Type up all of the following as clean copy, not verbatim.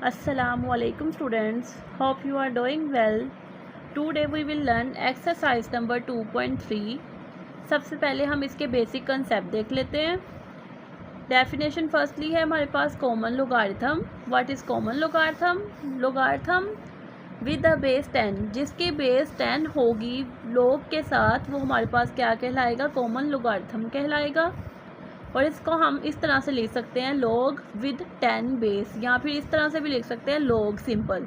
Assalamualaikum students, hope you are doing well. Today we will learn exercise number 2.3. सबसे पहले हम इसके basic concept देख लेते हैं. डेफिनेशन फर्स्टली है हमारे पास common logarithm. What is common logarithm? Logarithm with the base 10, जिसकी बेस 10 होगी लोग के साथ, वो हमारे पास क्या कहलाएगा? कॉमन लोगारिथम कहलाएगा. और इसको हम इस तरह से लिख सकते हैं लॉग विद 10 बेस, या फिर इस तरह से भी लिख सकते हैं लॉग सिंपल.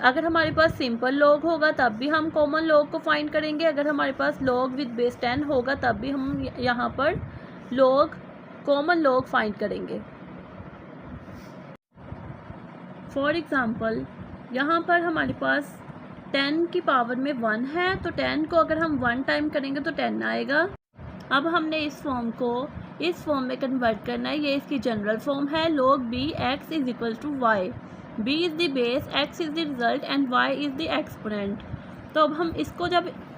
अगर हमारे पास सिंपल लॉग होगा तब भी हम कॉमन लॉग को फाइंड करेंगे. अगर हमारे पास लॉग विद बेस 10 होगा तब भी हम यहाँ पर लॉग कॉमन लॉग फाइंड करेंगे. फॉर एग्ज़ाम्पल यहाँ पर हमारे पास 10 की पावर में 1 है, तो 10 को अगर हम 1 टाइम करेंगे तो 10 आएगा. अब हमने इस फॉर्म को इस फॉर्म में कन्वर्ट करना है. ये इसकी जनरल फॉर्म है log b x is equal to y. b is the base, x is the result and y is the exponent. तो अब हम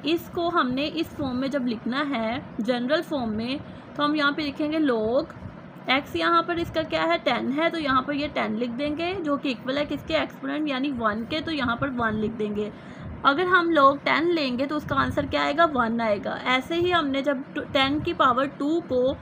इसको हमने इस फॉर्म में जब लिखना है जनरल फॉर्म में, तो हम यहाँ पे लिखेंगे log x. यहाँ पर इसका क्या है? 10 है, तो यहाँ पर ये 10 लिख देंगे, जो कि इक्वल है किसके? एक्सपोनेंट यानी 1 के, तो यहाँ पर 1 लिख देंगे. अगर हम लोग 10 लेंगे तो उसका आंसर क्या आएगा? 1 आएगा. ऐसे ही हमने जब 10 की पावर 2 को,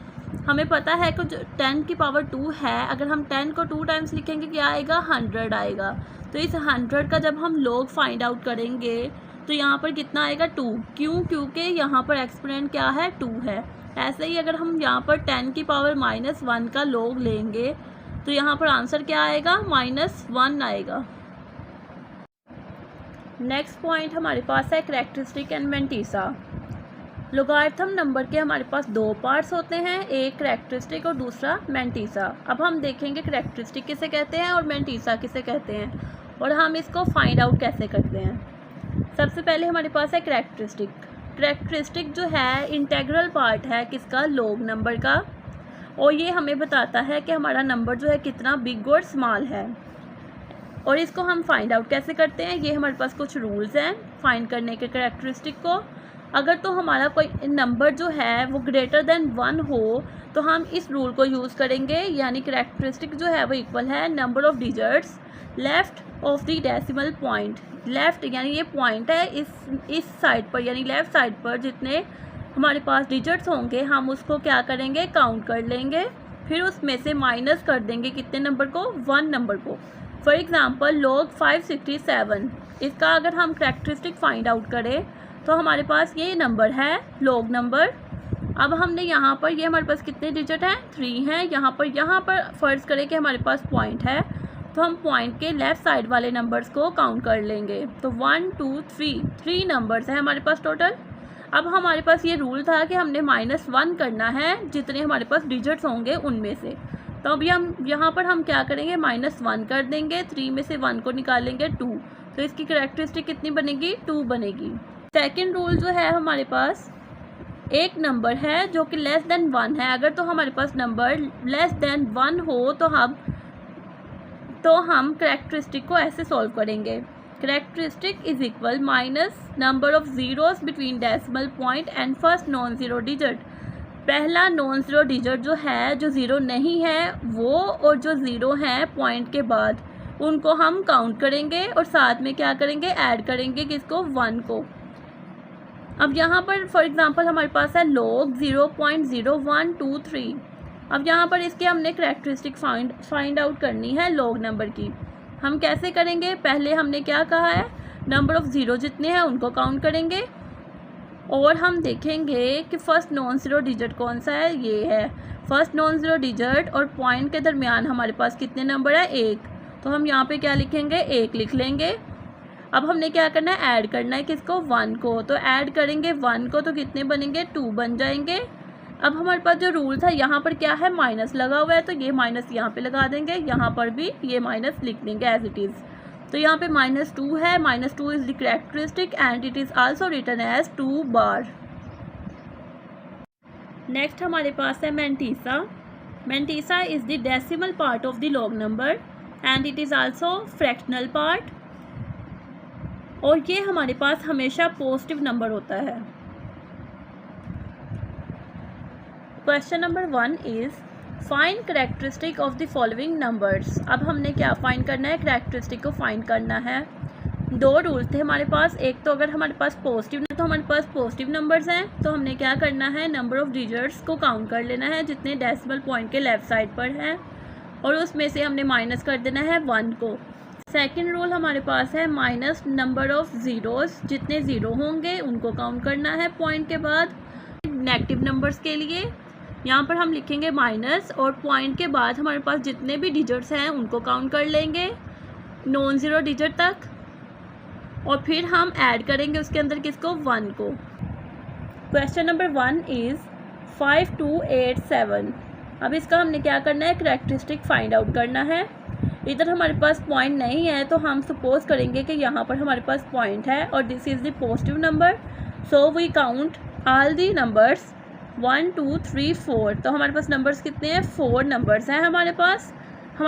हमें पता है कि 10 की पावर 2 है, अगर हम 10 को 2 टाइम्स लिखेंगे क्या आएगा? 100 आएगा. तो इस 100 का जब हम लोग फाइंड आउट करेंगे तो यहाँ पर कितना आएगा? 2. क्यों? क्योंकि यहाँ पर एक्सपोनेंट क्या है? 2 है. ऐसे ही अगर हम यहाँ पर 10 की पावर -1 का लोग लेंगे तो यहाँ पर आंसर क्या आएगा? -1 आएगा. नेक्स्ट पॉइंट हमारे पास है characteristic and mantissa. Logarithm number के हमारे पास 2 पार्ट्स होते हैं, एक करैक्टरिस्टिक और दूसरा मेंटीसा. अब हम देखेंगे करैक्टरिस्टिक किसे कहते हैं और मेंटीसा किसे कहते हैं, और हम इसको फाइंड आउट कैसे करते हैं. सबसे पहले हमारे पास है करैक्टरिस्टिक. करैक्टरिस्टिक जो है इंटेग्रल पार्ट है किसका? लॉग नंबर का. और ये हमें बताता है कि हमारा नंबर जो है कितना बिग और स्मॉल है. और इसको हम फाइंड आउट कैसे करते हैं? ये हमारे पास कुछ रूल्स हैं फाइंड करने के करैक्टरिस्टिक को. अगर तो हमारा कोई नंबर जो है वो ग्रेटर देन 1 हो तो हम इस रूल को यूज़ करेंगे, यानी करैक्टरिस्टिक जो है वो इक्वल है number of digits left of the decimal point. Left यानी ये पॉइंट है इस साइड पर, यानी लेफ़्ट साइड पर जितने हमारे पास डिजिट्स होंगे हम उसको क्या करेंगे? काउंट कर लेंगे. फिर उसमें से माइनस कर देंगे कितने नंबर को? 1 नंबर को. फॉर एग्ज़ाम्पल log 567, इसका अगर हम करैक्टरिस्टिक फाइंड आउट करें तो हमारे पास ये नंबर है log नंबर. अब हमने यहाँ पर ये हमारे पास कितने डिजिट हैं? 3 हैं. यहाँ पर फ़र्ज़ करें कि हमारे पास पॉइंट है, तो हम पॉइंट के लेफ़्ट साइड वाले नंबर्स को काउंट कर लेंगे. तो 1 2 3 नंबर्स हैं हमारे पास टोटल. अब हमारे पास ये रूल था कि हमने -1 करना है जितने हमारे पास डिजिट्स होंगे उनमें से. तो अभी हम यहाँ पर हम क्या करेंगे? -1 कर देंगे. 3 में से 1 को निकालेंगे 2, तो इसकी करैक्टरिस्टिक कितनी बनेगी? 2 बनेगी. सेकंड रूल जो है हमारे पास, एक नंबर है जो कि लेस देन 1 है. अगर तो हमारे पास नंबर लेस देन 1 हो तो हम करैक्टरिस्टिक को ऐसे सॉल्व करेंगे. Characteristic is equal minus number of zeros between decimal point and first non zero digit. पहला नॉन ज़ीरो डिजिट जो है, जो ज़ीरो नहीं है वो, और जो ज़ीरो है पॉइंट के बाद, उनको हम काउंट करेंगे और साथ में क्या करेंगे? ऐड करेंगे किसको? 1 को. अब यहाँ पर फॉर एग्ज़ाम्पल हमारे पास है log 0.0123. अब यहाँ पर इसके हमने करैक्टरिस्टिक फाइंड आउट करनी है log नंबर की. हम कैसे करेंगे? पहले हमने क्या कहा है? नंबर ऑफ़ ज़ीरो जितने हैं उनको काउंट करेंगे, और हम देखेंगे कि फ़र्स्ट नॉन ज़ीरो डिजिट कौन सा है. ये है फर्स्ट नॉन ज़ीरो डिजिट, और पॉइंट के दरमियान हमारे पास कितने नंबर है? 1. तो हम यहाँ पे क्या लिखेंगे? 1 लिख लेंगे. अब हमने क्या करना है? ऐड करना है किसको? 1 को. तो ऐड करेंगे 1 को, तो कितने बनेंगे? 2 बन जाएंगे. अब हमारे पास जो रूल था यहाँ पर क्या है? माइनस लगा हुआ है, तो ये माइनस यहाँ पे लगा देंगे. यहाँ पर भी ये माइनस लिख देंगे एज इट इज़. तो यहाँ पे -2 है. -2 is the characteristic and it is also written as 2 bar. Next हमारे पास है mantissa. Mantissa is the decimal part of the log number and it is also fractional part. और ये हमारे पास हमेशा पॉजिटिव नंबर होता है. Question number 1 is find characteristic of the following numbers. अब हमने क्या फाइंड करना है, करेक्टरिस्टिक को फाइंड करना है। दो रूल थे हमारे पास, एक तो अगर हमारे पास पॉजिटिव तो हमारे पास पॉजिटिव नंबर्स हैं तो हमने क्या करना है, नंबर ऑफ डिजिट्स को काउंट कर लेना है जितने डेसिमल पॉइंट के लेफ़्ट साइड पर हैं और उसमें से हमने माइनस कर देना है 1 को। सेकंड रूल हमारे पास है माइनस नंबर ऑफ ज़ीरोज़, जितने ज़ीरो होंगे उनको काउंट करना है पॉइंट के बाद। नेगेटिव नंबर्स के लिए यहाँ पर हम लिखेंगे माइनस और पॉइंट के बाद हमारे पास जितने भी डिजिट्स हैं उनको काउंट कर लेंगे नॉन ज़ीरो डिजिट तक और फिर हम ऐड करेंगे उसके अंदर किसको, 1 को। Question number 1 is 5287। अब इसका हमने क्या करना है, करेक्टरिस्टिक फाइंड आउट करना है। इधर हमारे पास पॉइंट नहीं है तो हम सपोज करेंगे कि यहाँ पर हमारे पास पॉइंट है और this is the positive number, so we count all the numbers 1 2 3 4। तो हमारे पास नंबर्स कितने हैं, 4 नंबर्स हैं हमारे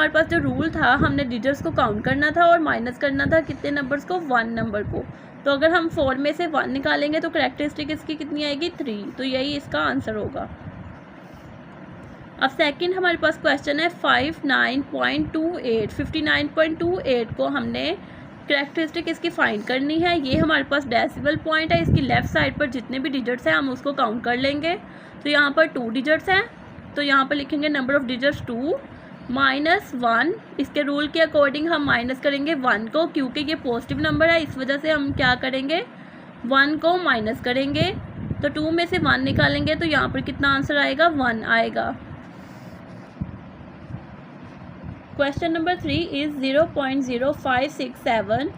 पास जो रूल था हमने डिजिट्स को काउंट करना था और माइनस करना था कितने नंबर्स को, 1 नंबर को। तो अगर हम 4 में से 1 निकालेंगे तो करेक्टरिस्टिक इसकी कितनी आएगी, 3। तो यही इसका आंसर होगा। अब सेकंड हमारे पास क्वेश्चन है 59.28 को हमने करेक्टरिस्टिक इसकी फाइंड करनी है। ये हमारे पास डेसिमल पॉइंट है, इसकी लेफ़्ट साइड पर जितने भी डिजिट्स हैं हम उसको काउंट कर लेंगे। तो यहाँ पर 2 डिजिट्स हैं तो यहाँ पर लिखेंगे नंबर ऑफ़ डिजिट्स 2 माइनस 1। इसके रूल के अकॉर्डिंग हम माइनस करेंगे 1 को, क्योंकि ये पॉजिटिव नंबर है इस वजह से हम क्या करेंगे, 1 को माइनस करेंगे। तो 2 में से 1 निकालेंगे तो यहाँ पर कितना आंसर आएगा, 1 आएगा। Question number 3 is 0.0567।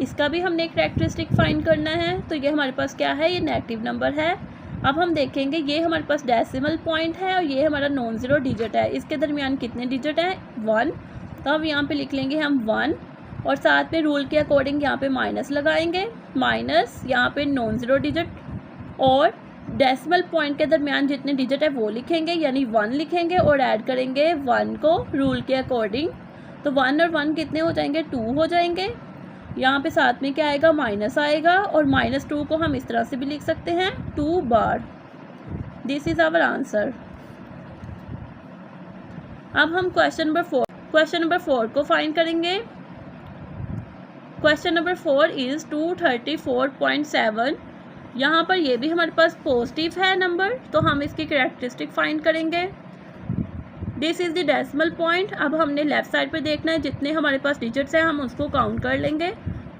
इसका भी हमने एक करेक्टरिस्टिक फाइंड करना है। तो ये हमारे पास क्या है, ये नेगेटिव नंबर है। अब हम देखेंगे ये हमारे पास डेसिमल पॉइंट है और ये हमारा नॉन ज़ीरो डिजिट है, इसके दरमियान कितने डिजिट हैं, 1। तो अब यहाँ पे लिख लेंगे हम 1 और साथ में रूल के अकॉर्डिंग यहाँ पे माइनस लगाएंगे, माइनस यहाँ पे नॉन ज़ीरो डिजिट और डेसिमल पॉइंट के दरमियान जितने डिजिट है वो लिखेंगे, यानी 1 लिखेंगे और ऐड करेंगे 1 को रूल के अकॉर्डिंग। तो 1 और 1 कितने हो जाएंगे, 2 हो जाएंगे। यहाँ पे साथ में क्या आएगा, माइनस आएगा और -2 को हम इस तरह से भी लिख सकते हैं 2 बार। This is our answer. अब हम क्वेश्चन नंबर 4 को फाइंड करेंगे। Question number 4 is 234.7। यहाँ पर ये भी हमारे पास पॉजिटिव है नंबर, तो हम इसकी करेक्टरिस्टिक फाइंड करेंगे। This is the decimal point. अब हमने लेफ़्ट साइड पे देखना है जितने हमारे पास डिजिट्स हैं हम उसको काउंट कर लेंगे।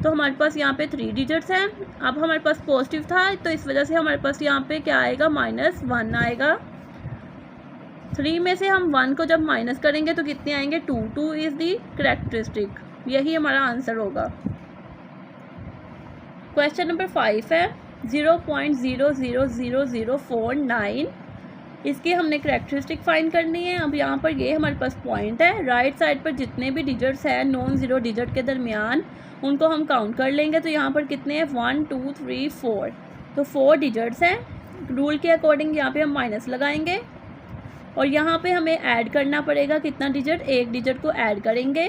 तो हमारे पास यहाँ पे 3 डिजिट्स हैं। अब हमारे पास पॉजिटिव था तो इस वजह से हमारे पास यहाँ पे क्या आएगा, -1 आएगा। 3 में से हम 1 को जब माइनस करेंगे तो कितने आएंगे, 2। 2 इज़ दी करेक्टरिस्टिक, यही हमारा आंसर होगा। क्वेश्चन नंबर 5 है 0.000049। इसकी हमने करेक्टरिस्टिक फाइंड करनी है। अब यहाँ पर ये हमारे पास पॉइंट है, राइट साइड पर जितने भी डिजिट्स हैं नॉन ज़ीरो डिजिट के दरमियान उनको हम काउंट कर लेंगे। तो यहाँ पर कितने हैं, 1 2 3 4। तो 4 डिजिट्स हैं। रूल के अकॉर्डिंग यहाँ पे हम माइनस लगाएंगे और यहाँ पे हमें ऐड करना पड़ेगा कितना डिजिट, एक डिजिट को ऐड करेंगे।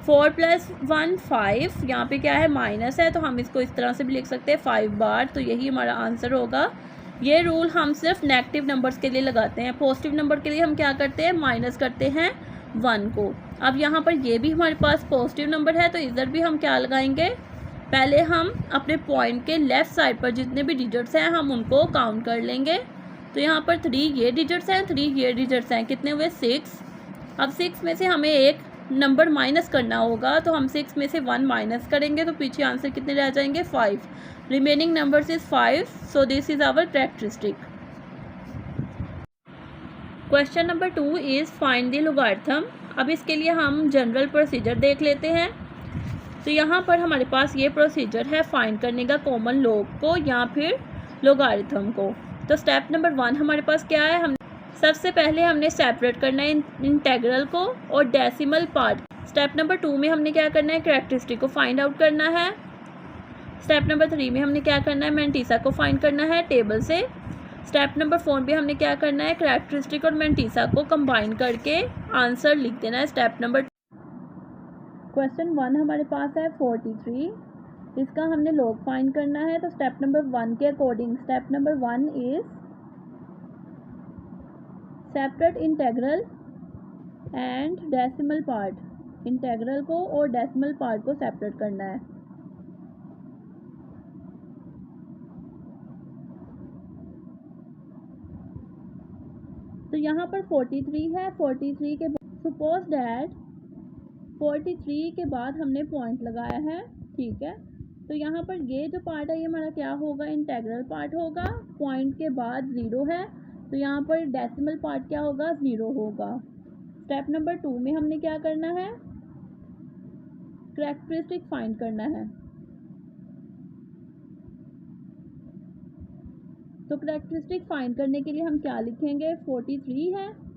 4 + 1 5। यहाँ पे क्या है, माइनस है तो हम इसको इस तरह से भी लिख सकते हैं 5 बार। तो यही हमारा आंसर होगा। ये रूल हम सिर्फ नेगेटिव नंबर्स के लिए लगाते हैं, पॉजिटिव नंबर के लिए हम क्या करते हैं, माइनस करते हैं 1 को। अब यहाँ पर ये भी हमारे पास पॉजिटिव नंबर है तो इधर भी हम क्या लगाएंगे, पहले हम अपने पॉइंट के लेफ़्ट साइड पर जितने भी डिजिट्स हैं हम उनको काउंट कर लेंगे। तो यहाँ पर 3 ये डिजिट्स हैं, 3 ये डिजिट्स हैं, कितने हुए, 6। अब 6 में से हमें एक नंबर माइनस करना होगा तो हम 6 में से 1 माइनस करेंगे तो पीछे आंसर कितने रह जाएंगे, 5। Remaining numbers is 5, so this is our characteristic. Question number 2 is find the logarithm. अब इसके लिए हम जनरल प्रोसीजर देख लेते हैं। तो यहाँ पर हमारे पास ये प्रोसीजर है फाइंड करने का कॉमन लॉग को या फिर लॉगरिथम को। तो स्टेप नंबर 1 हमारे पास क्या है, हम सबसे पहले हमने सेपरेट करना है इंटेग्रल को और डेसिमल पार्ट। स्टेप नंबर 2 में हमने क्या करना है, करेक्टरिस्टिक को फाइंड आउट करना है। स्टेप नंबर 3 में हमने क्या करना है, मैंटीसा को फाइंड करना है टेबल से। स्टेप नंबर 4 में हमने क्या करना है, करेक्टरिस्टिक और मैंटीसा को कंबाइन करके आंसर लिख देना है स्टेप नंबर। क्वेश्चन 1 हमारे पास है 43। इसका हमने लॉग फाइंड करना है। तो स्टेप नंबर 1 के according step number 1 is separate integral and decimal part, integral को और डेसिमल पार्ट को सेपरेट करना है। तो यहाँ पर 43 है, 43 के सपोज डैट 43 के बाद हमने पॉइंट लगाया है, ठीक है। तो यहाँ पर ये जो पार्ट है ये हमारा क्या होगा, इंटेग्रल पार्ट होगा। पॉइंट के बाद 0 है तो यहाँ पर डेसिमल पार्ट क्या होगा, 0 होगा। स्टेप नंबर 2 में हमने क्या करना है, कैरेक्टरिस्टिक फाइंड करना है। तो कैरेक्टरिस्टिक फाइंड करने के लिए हम क्या लिखेंगे, 43 है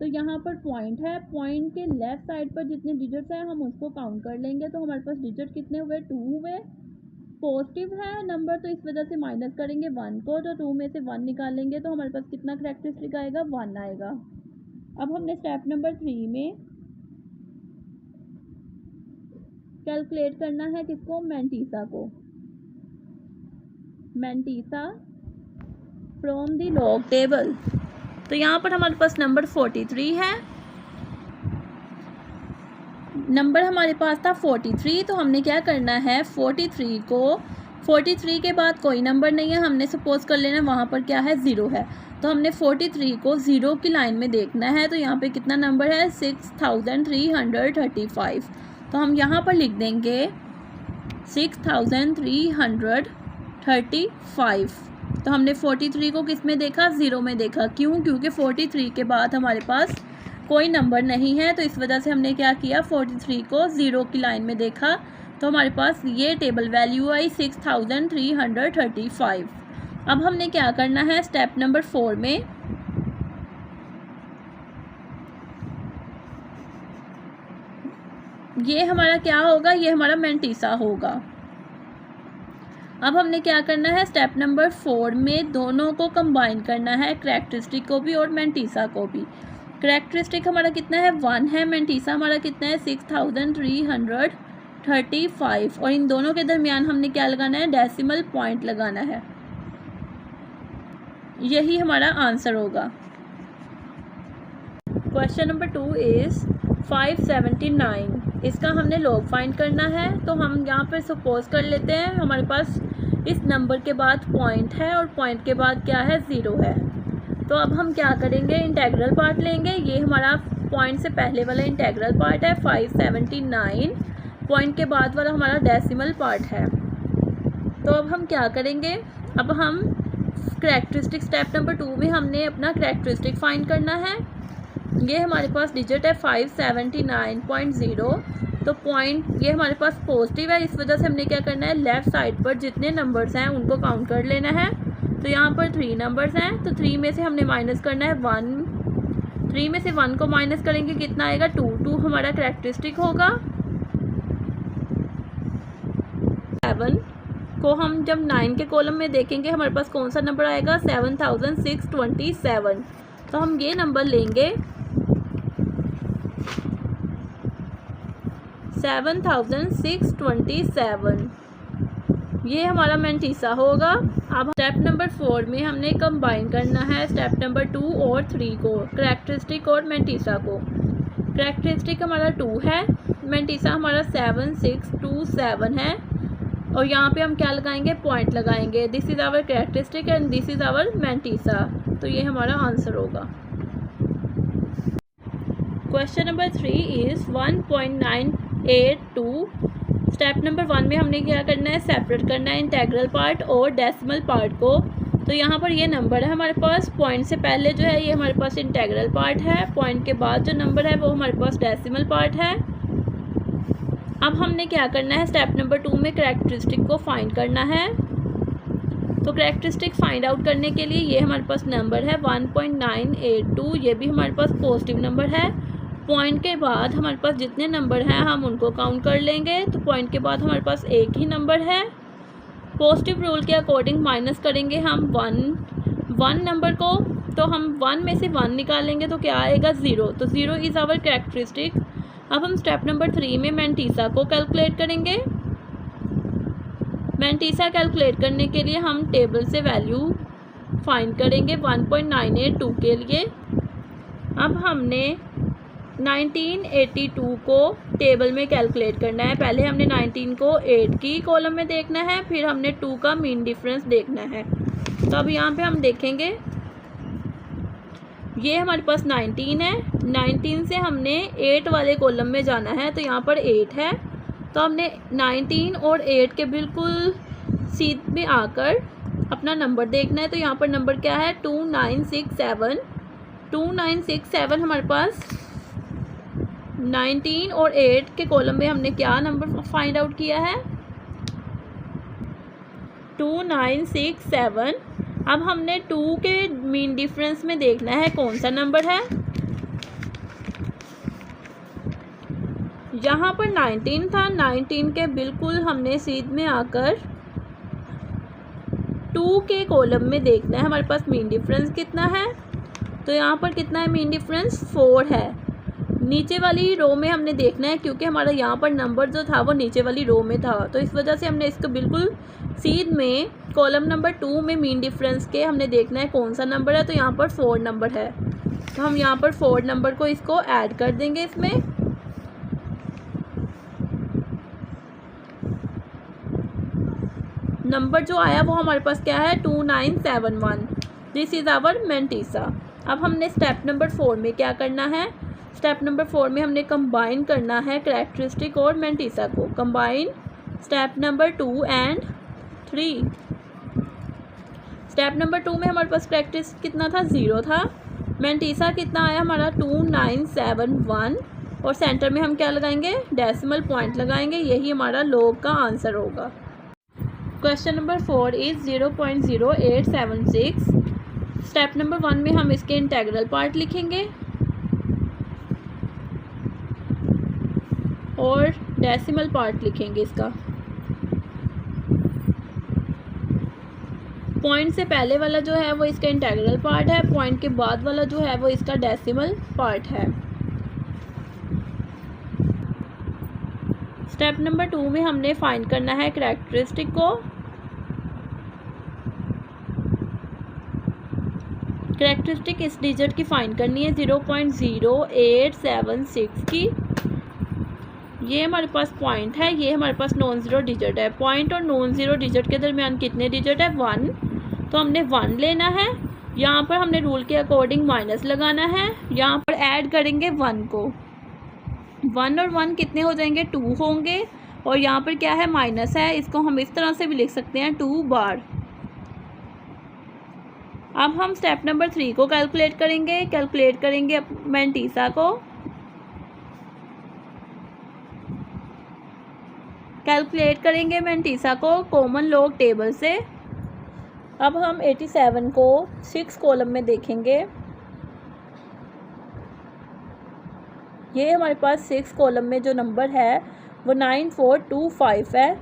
तो यहाँ पर पॉइंट है, पॉइंट के लेफ्ट साइड पर जितने डिजिट्स हैं हम उसको काउंट कर लेंगे। तो हमारे पास डिजिट कितने हुए, 2 हुए। पॉजिटिव है नंबर तो इस वजह से माइनस करेंगे 1 को, तो 2 में से 1 निकालेंगे तो हमारे पास कितना कैरेक्टरिस्टिक आएगा, 1 आएगा। अब हमने स्टेप नंबर 3 में कैलकुलेट करना है किसको, मैंटीसा को। Mantissa from the log table. तो यहाँ पर हमारे पास नंबर 43 है, नंबर हमारे पास था 43। तो हमने क्या करना है, 43 के बाद कोई नंबर नहीं है, हमने सपोज कर लेना वहाँ पर क्या है, 0 है। तो हमने 43 को 0 की लाइन में देखना है। तो यहाँ पे कितना नंबर है, 6335। तो हम यहाँ पर लिख देंगे 6335। तो हमने 43 को किस में देखा, 0 में देखा। क्यों, क्योंकि 43 के बाद हमारे पास कोई नंबर नहीं है तो इस वजह से हमने क्या किया, 43 को 0 की लाइन में देखा। तो हमारे पास ये टेबल वैल्यू आई 6335। अब हमने क्या करना है, स्टेप नंबर 4 में ये हमारा क्या होगा, ये हमारा मैंटीसा होगा। अब हमने क्या करना है, स्टेप नंबर 4 में दोनों को कंबाइन करना है, कैरेक्टरिस्टिक को भी और मैंटीसा को भी। कैरेक्टरिस्टिक हमारा कितना है, 1 है, मैंटीसा हमारा कितना है, 6335। और इन दोनों के दरमियान हमने क्या लगाना है, डेसिमल पॉइंट लगाना है। यही हमारा आंसर होगा। Question number 2 is 579। इसका हमने लॉग फाइंड करना है। तो हम यहाँ पर सपोज कर लेते हैं हमारे पास इस नंबर के बाद पॉइंट है और पॉइंट के बाद क्या है, 0 है। तो अब हम क्या करेंगे, इंटेग्रल पार्ट लेंगे। ये हमारा पॉइंट से पहले वाला इंटेग्रल पार्ट है 579, पॉइंट के बाद वाला हमारा डेसिमल पार्ट है। तो अब हम क्या करेंगे, अब हम कैरेक्टरिस्टिक स्टेप नंबर 2 में हमने अपना कैरेक्टरिस्टिक फाइंड करना है। ये हमारे पास डिजिट है 579.0। तो पॉइंट ये हमारे पास पॉजिटिव है, इस वजह से हमने क्या करना है, लेफ़्ट साइड पर जितने नंबर्स हैं उनको काउंट कर लेना है। तो यहाँ पर 3 नंबर्स हैं, तो 3 में से हमने माइनस करना है 1। 3 में से 1 को माइनस करेंगे कितना आएगा, 2 हमारा कैरेक्टरिस्टिक होगा। 7 को हम जब 9 के कॉलम में देखेंगे हमारे पास कौन सा नंबर आएगा, 7627। तो हम ये नंबर लेंगे 7627, ये हमारा मैंटीसा होगा। अब स्टेप नंबर 4 में हमने कंबाइन करना है स्टेप नंबर 2 और 3 को, कैरेक्टरिस्टिक और मैंटीसा को। कैरेक्टरिस्टिक हमारा 2 है, मैंटीसा हमारा 7627 है। और यहाँ पे हम क्या लगाएंगे, पॉइंट लगाएंगे। This is our characteristic and this is our mantissa. तो ये हमारा आंसर होगा। Question number 3 is 1.982। Step number 1 में हमने क्या करना है, सेपरेट करना है इंटेग्रल पार्ट और डेसिमल पार्ट को। तो यहाँ पर ये नंबर है हमारे पास, पॉइंट से पहले जो है ये हमारे पास इंटेग्रल पार्ट है, पॉइंट के बाद जो नंबर है वो हमारे पास डेसिमल पार्ट है। अब हमने क्या करना है, स्टेप नंबर 2 में कैरेक्टरिस्टिक को फाइंड करना है। तो कैरेक्टरिस्टिक फाइंड आउट करने के लिए ये हमारे पास नंबर है 1.982, ये भी हमारे पास पॉजिटिव नंबर है। पॉइंट के बाद हमारे पास जितने नंबर हैं हम उनको काउंट कर लेंगे। तो पॉइंट के बाद हमारे पास एक ही नंबर है। पॉजिटिव रूल के अकॉर्डिंग माइनस करेंगे हम 1 नंबर को। तो हम 1 में से 1 निकालेंगे तो क्या आएगा, 0। तो 0 इज़ आवर कैरेक्टरिस्टिक। अब हम स्टेप नंबर 3 में मैंटीसा को कैलकुलेट करेंगे। मैंटीसा कैलकुलेट करने के लिए हम टेबल से वैल्यू फाइंड करेंगे 1.982 के लिए। अब हमने 1982 को टेबल में कैलकुलेट करना है। पहले हमने 19 को 8 की कॉलम में देखना है, फिर हमने 2 का मीन डिफरेंस देखना है। तो अब यहाँ पे हम देखेंगे, ये हमारे पास 19 है। 19 से हमने 8 वाले कॉलम में जाना है, तो यहाँ पर 8 है। तो हमने 19 और 8 के बिल्कुल सीध में आकर अपना नंबर देखना है। तो यहाँ पर नंबर क्या है, 2967। 2967 हमारे पास 19 और 8 के कॉलम में हमने क्या नंबर फाइंड आउट किया है, 2967। अब हमने 2 के मीन डिफरेंस में देखना है कौन सा नंबर है। यहाँ पर 19 था, 19 के बिल्कुल हमने सीध में आकर 2 के कॉलम में देखना है हमारे पास मीन डिफरेंस कितना है। तो यहाँ पर कितना है मीन डिफरेंस, 4 है। नीचे वाली रो में हमने देखना है, क्योंकि हमारा यहाँ पर नंबर जो था वो नीचे वाली रो में था, तो इस वजह से हमने इसको बिल्कुल सीध में कॉलम नंबर 2 में मीन डिफरेंस के हमने देखना है कौन सा नंबर है। तो यहाँ पर 4 नंबर है, तो हम यहाँ पर 4 नंबर को इसको ऐड कर देंगे इसमें। नंबर जो आया वो हमारे पास क्या है, 2971। This is our mantissa. अब हमने स्टेप नंबर 4 में क्या करना है, स्टेप नंबर 4 में हमने कंबाइन करना है कैरेक्टरिस्टिक और मेंटीसा को। Combine step number 2 and 3। Step number 2 में हमारे पास कैरेक्टरिस्टिक कितना था, 0 था। मेंटीसा कितना आया हमारा, 2971। और सेंटर में हम क्या लगाएंगे, डेसिमल पॉइंट लगाएंगे। यही हमारा लॉग का आंसर होगा। Question number 4 is 0.0876। Step number 1 में हम इसके इंटेग्रल पार्ट लिखेंगे और डेसिमल पार्ट लिखेंगे इसका। पॉइंट से पहले वाला जो है वो इसका इंटेग्रल पार्ट है, पॉइंट के बाद वाला जो है वो इसका डेसिमल पार्ट है। स्टेप नंबर 2 में हमने फाइंड करना है कैरेक्टरिस्टिक को। कैरेक्टरिस्टिक इस डिजिट की फाइंड करनी है, 0.0876 की। ये हमारे पास पॉइंट है, ये हमारे पास नॉन ज़ीरो डिजिट है। पॉइंट और नॉन ज़ीरो डिजिट के दरमियान कितने डिजिट है, 1। तो हमने 1 लेना है। यहाँ पर हमने रूल के अकॉर्डिंग माइनस लगाना है, यहाँ पर ऐड करेंगे 1 को। 1 और 1 कितने हो जाएंगे, 2 होंगे। और यहाँ पर क्या है, माइनस है, इसको हम इस तरह से भी लिख सकते हैं, 2 बार। अब हम स्टेप नंबर 3 को कैलकुलेट करेंगे मेंटीसा को। कैलकुलेट करेंगे मेंटीसा को कॉमन लॉग टेबल से। अब हम 87 को 6 कॉलम में देखेंगे। ये हमारे पास 6 कॉलम में जो नंबर है वो 9425 है।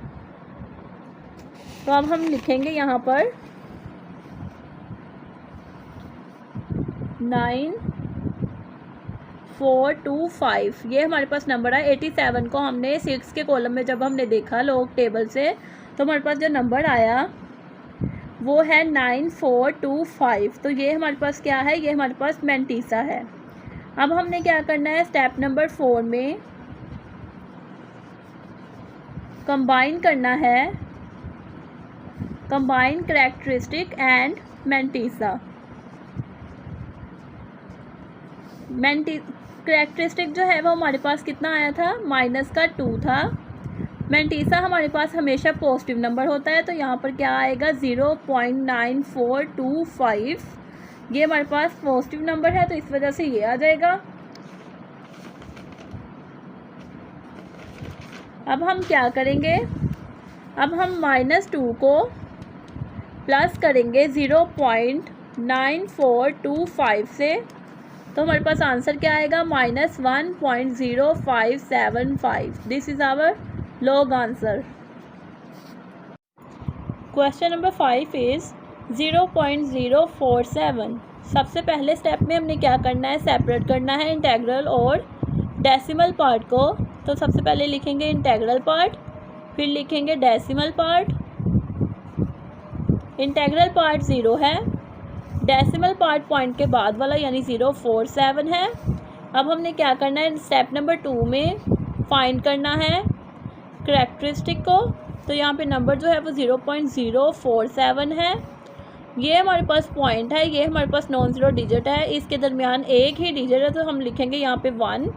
तो अब हम लिखेंगे यहाँ पर 9425। ये हमारे पास नंबर है। 87 को हमने 6 के कॉलम में जब हमने देखा लॉग टेबल से, तो हमारे पास जो नंबर आया वो है 9425। तो ये हमारे पास क्या है, ये हमारे पास मेंटीसा है। अब हमने क्या करना है, स्टेप नंबर 4 में कंबाइन करना है, combine characteristic and mantissa. Characteristic जो है वो हमारे पास कितना आया था, माइनस का 2 था। मेंटीसा हमारे पास हमेशा पॉजिटिव नंबर होता है, तो यहाँ पर क्या आएगा, 0.9425। ये हमारे पास पॉजिटिव नंबर है, तो इस वजह से ये आ जाएगा। अब हम क्या करेंगे, अब हम -2 को प्लस करेंगे 0.9425 से, तो हमारे पास आंसर क्या आएगा, -1.0575। This is our log answer. Question number 5 is 0.047। सबसे पहले स्टेप में हमने क्या करना है, सेपरेट करना है इंटेग्रल और डेसिमल पार्ट को। तो सबसे पहले लिखेंगे इंटेग्रल पार्ट, फिर लिखेंगे डेसिमल पार्ट। इंटेग्रल पार्ट 0 है, डेसिमल पार्ट पॉइंट के बाद वाला यानी 047 है। अब हमने क्या करना है, स्टेप नंबर 2 में फाइंड करना है करैक्टरिस्टिक को। तो यहाँ पे नंबर जो है वो 0.047 है। ये हमारे पास पॉइंट है, ये हमारे पास नॉन ज़ीरो डिजिट है, इसके दरमियान एक ही डिजिट है, तो हम लिखेंगे यहाँ पे 1।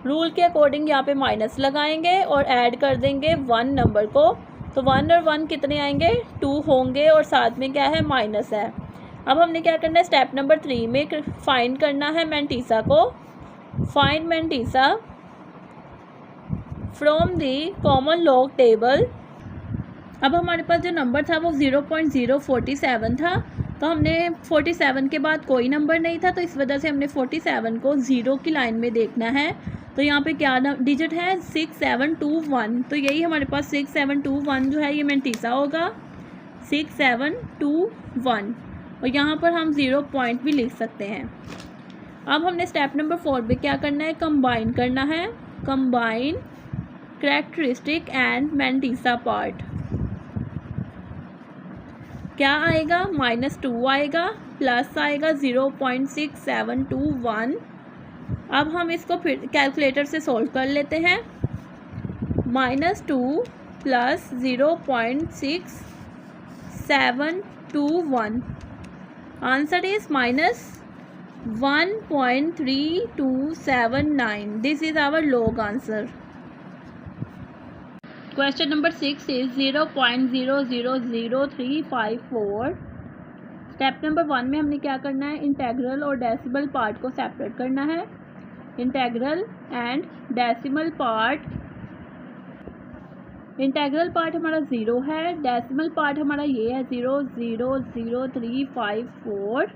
रूल के अकॉर्डिंग यहाँ पे माइनस लगाएंगे और ऐड कर देंगे 1 नंबर को। तो 1 और 1 कितने आएंगे, 2 होंगे, और साथ में क्या है, माइनस है। अब हमने क्या करना है, स्टेप नंबर 3 में फाइंड करना है मैंटीसा को। Find mantissa from the common log table. अब हमारे पास जो नंबर था वो 0.047 था, तो हमने 47 के बाद कोई नंबर नहीं था, तो इस वजह से हमने 47 को 0 की लाइन में देखना है। तो यहाँ पे क्या डिजिट है, 6721, तो यही हमारे पास 6721 जो है ये मैंटीसा होगा, 6721, और यहाँ पर हम 0 पॉइंट भी लिख सकते हैं। अब हमने स्टेप नंबर 4 में क्या करना है, कंबाइन करना है। Combine characteristic and mantissa part. क्या आएगा, -2 आएगा, प्लस आएगा 0.6721। अब हम इसको फिर कैलकुलेटर से सॉल्व कर लेते हैं। -2 plus 0.6721, answer is -1.3279। This is our log answer. Question number 6 is 0.000354। Step number 1 में हमने क्या करना है, इंटेग्रल और डेसिमल पार्ट को सेपरेट करना है। Integral and decimal part. Integral part हमारा 0 है, डेसिमल पार्ट हमारा ये है 0.000354।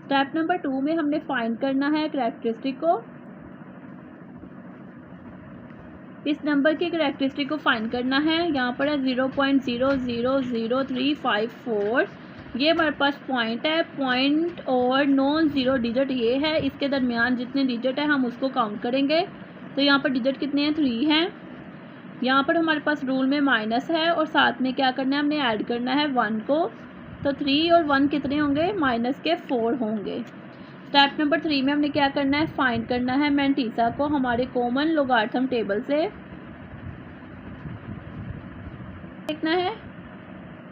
स्टेप नंबर 2 में हमने फाइंड करना है करैक्टरिस्टिक को। इस नंबर की करैक्टरिस्टिक को फाइंड करना है। यहाँ पर है 0.000354। ये हमारे पास पॉइंट है, पॉइंट और नॉन ज़ीरो डिजिट ये है, इसके दरमियान जितने डिजिट है हम उसको काउंट करेंगे। तो यहाँ पर डिजिट कितने हैं, 3 हैं। यहाँ पर हमारे पास रूल में माइनस है, और साथ में क्या करना है, हमने ऐड करना है 1 को। तो 3 और 1 कितने होंगे, माइनस के 4 होंगे। स्टेप नंबर 3 में हमने क्या करना है, फाइंड करना है मैंटीसा को हमारे कॉमन लोगारिथम टेबल से। देखना है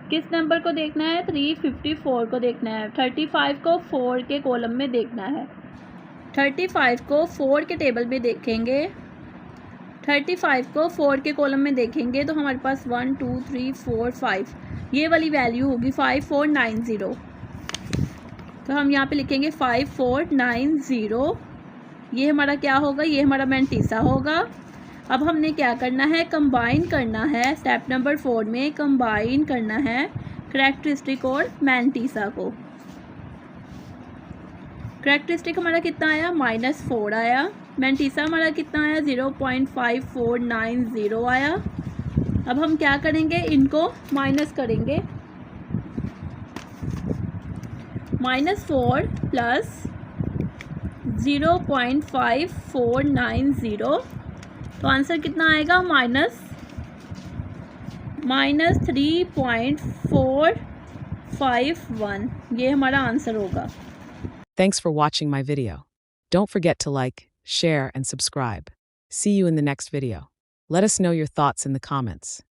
किस नंबर को देखना है, 354 को देखना है। 35 को 4 के कॉलम में देखना है। 35 को 4 के टेबल में देखेंगे। 35 को 4 के कॉलम में देखेंगे तो हमारे पास 1 2 3 4 5 ये वाली वैल्यू होगी 5490। तो हम यहाँ पे लिखेंगे 5490। ये हमारा क्या होगा, ये हमारा मैंटीसा होगा। अब हमने क्या करना है, कंबाइन करना है। स्टेप नंबर 4 में कंबाइन करना है करैक्टरिस्टिक और मैंटीसा को। करैक्टरिस्टिक हमारा कितना आया, -4 आया। मैंटीसा हमारा कितना आया, 0.5490 आया। अब हम क्या करेंगे, इनको माइनस करेंगे। -4 प्लस 0.5490, तो आंसर कितना आएगा, -3.451। ये हमारा आंसर होगा। Thanks for watching my video. Don't forget to like, share, and subscribe. See you in the next video. Let us know your thoughts in the comments.